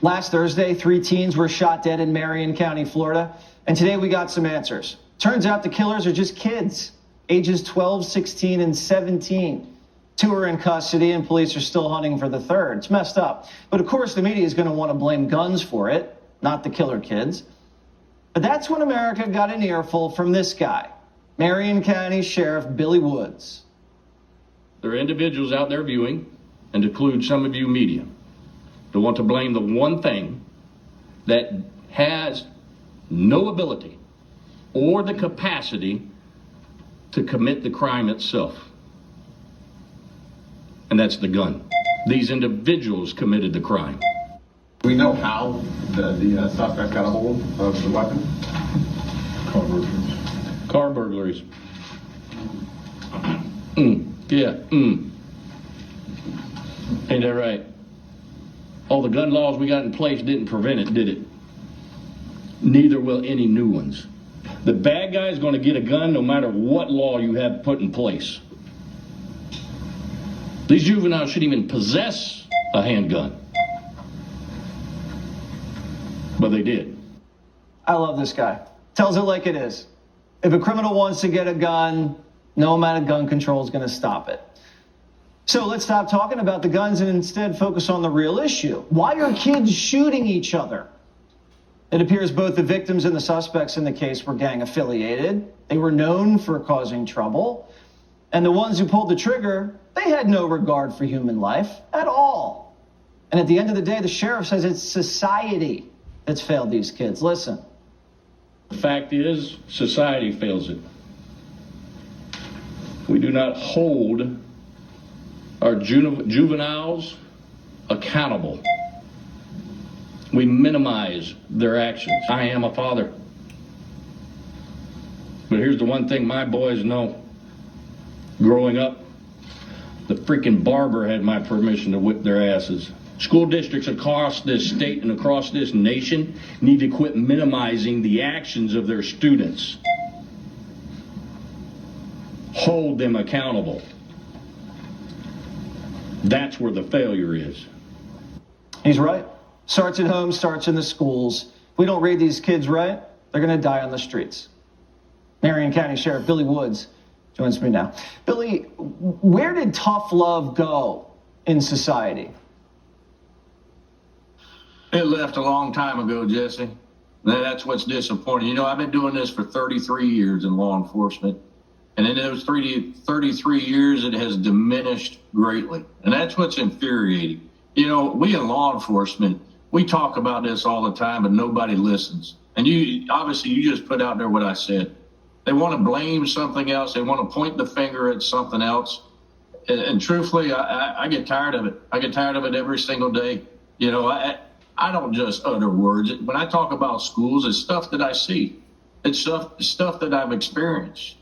Last Thursday, 3 teens were shot dead in Marion County, Florida. And today we got some answers. Turns out the killers are just kids, ages 12, 16, and 17. 2 are in custody and police are still hunting for the third. It's messed up. But of course, the media is going to want to blame guns for it, not the killer kids. But that's when America got an earful from this guy, Marion County Sheriff Billy Woods. There are individuals out there viewing, and to include some of you media, that want to blame the one thing that has no ability or the capacity to commit the crime itself. And that's the gun. These individuals committed the crime. We know how the suspect got a hold of the weapon. Car burglaries. Ain't that right? All the gun laws we got in place didn't prevent it, did it? Neither will any new ones. The bad guy is going to get a gun no matter what law you have put in place. These juveniles shouldn't even possess a handgun. But they did. I love this guy. Tells it like it is. If a criminal wants to get a gun, no amount of gun control is going to stop it. So let's stop talking about the guns and instead focus on the real issue. Why are kids shooting each other? It appears both the victims and the suspects in the case were gang affiliated. They were known for causing trouble. And the ones who pulled the trigger, they had no regard for human life at all. And at the end of the day, the sheriff says it's society that's failed these kids. Listen. The fact is, society fails it. We do not hold our juveniles accountable. We minimize their actions. I am a father. But here's the one thing my boys know. Growing up, the freaking barber had my permission to whip their asses. School districts across this state and across this nation need to quit minimizing the actions of their students. Hold them accountable. That's where the failure is. He's right. Starts at home, starts in the schools. If we don't raise these kids right, they're going to die on the streets. Marion County Sheriff Billy Woods joins me now. Billy, where did tough love go in society? It left a long time ago, Jesse. That's what's disappointing. You know, I've been doing this for 33 years in law enforcement. And in those 33 years, it has diminished greatly. And that's what's infuriating. You know, we in law enforcement, we talk about this all the time, but nobody listens. And you just put out there what I said. They want to blame something else. They want to point the finger at something else. And truthfully, I get tired of it. I get tired of it every single day. You know, I don't just utter words. When I talk about schools, it's stuff that I see. It's stuff that I've experienced.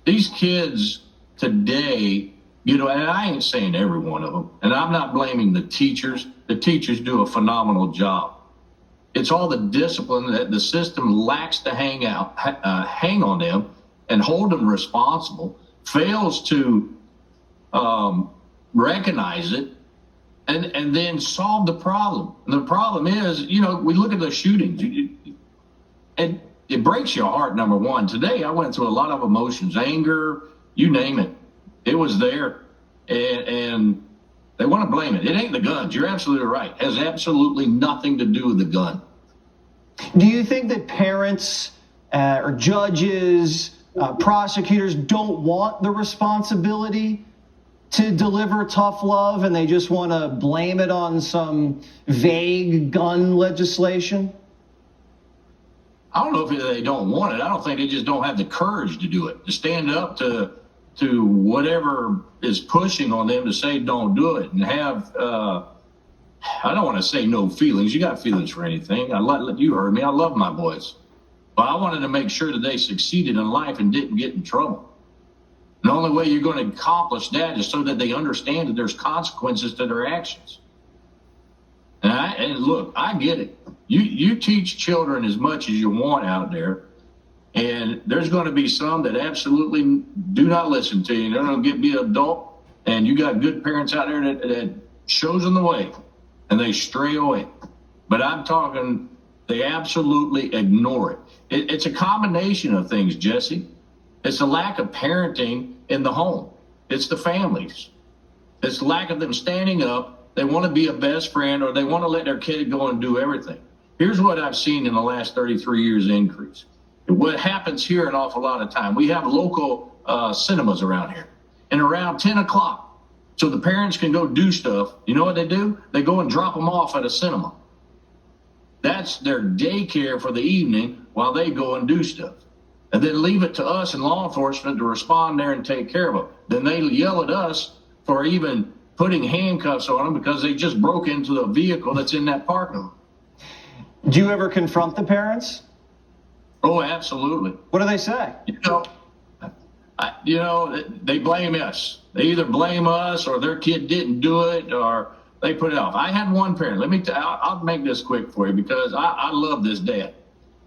These kids today, you know, and I ain't saying every one of them, and I'm not blaming the teachers. The teachers do a phenomenal job. It's all the discipline that the system lacks to hang on them and hold them responsible, fails to recognize it, and then solve the problem. And the problem is, you know, we look at the shootings, and it breaks your heart, number one. Today, I went through a lot of emotions, anger, you name it. It was there, and they want to blame it. It ain't the guns. You're absolutely right. It has absolutely nothing to do with the gun. Do you think that parents or judges, prosecutors don't want the responsibility to deliver tough love and they just want to blame it on some vague gun legislation? I don't know if they don't want it. I don't think they just don't have the courage to do it, to stand up to whatever is pushing on them to say don't do it, and have, I don't want to say no feelings. You got feelings for anything. You heard me. I love my boys. But I wanted to make sure that they succeeded in life and didn't get in trouble. The only way you're going to accomplish that is so that they understand that there's consequences to their actions. And look, I get it. You teach children as much as you want out there, and there's going to be some that absolutely do not listen to you. They're going to be an adult, and you got good parents out there that shows them the way, and they stray away. but I'm talking, they absolutely ignore it. It's a combination of things, Jesse. It's a lack of parenting in the home. It's the families. It's the lack of them standing up. They want to be a best friend, or they want to let their kid go and do everything. Here's what I've seen in the last 33 years increase. What happens here an awful lot of time, we have local cinemas around here, and around 10 o'clock, so the parents can go do stuff. You know what they do? They go and drop them off at a cinema. That's their daycare for the evening while they go and do stuff. And then leave it to us and law enforcement to respond there and take care of them. Then they yell at us for even putting handcuffs on them because they just broke into the vehicle that's in that parking lot. Do you ever confront the parents? Oh, absolutely. What do they say? They blame us. They either blame us or their kid didn't do it, or they put it off. I had one parent. I'll make this quick for you because I love this dad.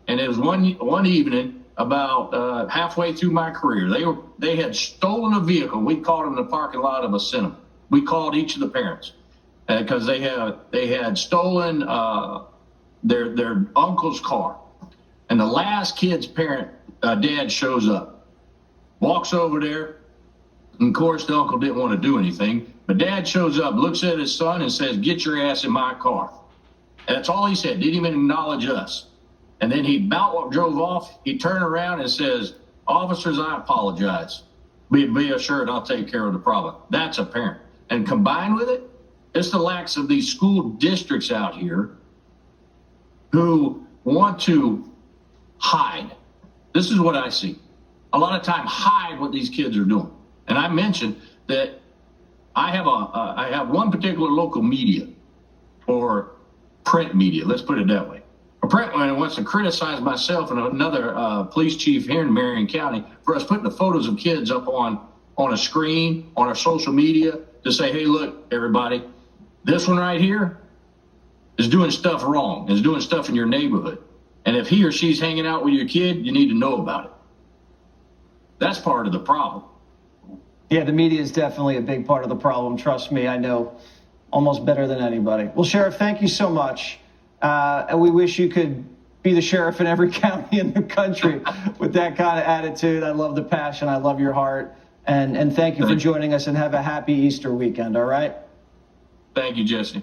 And it was one evening about halfway through my career. They had stolen a vehicle. We caught them in the parking lot of a cinema. We called each of the parents because they had stolen their uncle's car. And the last kid's dad shows up, walks over there. And of course, the uncle didn't want to do anything. But dad shows up, looks at his son and says, "Get your ass in my car." And that's all he said. Didn't even acknowledge us. And then he about drove off. He turned around and says, "Officers, I apologize. Be assured I'll take care of the problem." That's a parent. And combined with it, it's the lacks of these school districts out here who want to hide. This is what I see. A lot of time hide what these kids are doing. And I mentioned that I have one particular local media, or print media, let's put it that way. A print one wants to criticize myself and another police chief here in Marion County for us putting the photos of kids up on a screen, on our social media, to say, "Hey, look, everybody, this one right here is doing stuff wrong, is doing stuff in your neighborhood. And if he or she's hanging out with your kid, you need to know about it." That's part of the problem. Yeah, the media is definitely a big part of the problem. Trust me, I know almost better than anybody. Well, Sheriff, thank you so much. And we wish you could be the sheriff in every county in the country with that kind of attitude. I love the passion. I love your heart. And thank you for joining us, and have a happy Easter weekend, all right? Thank you, Jesse.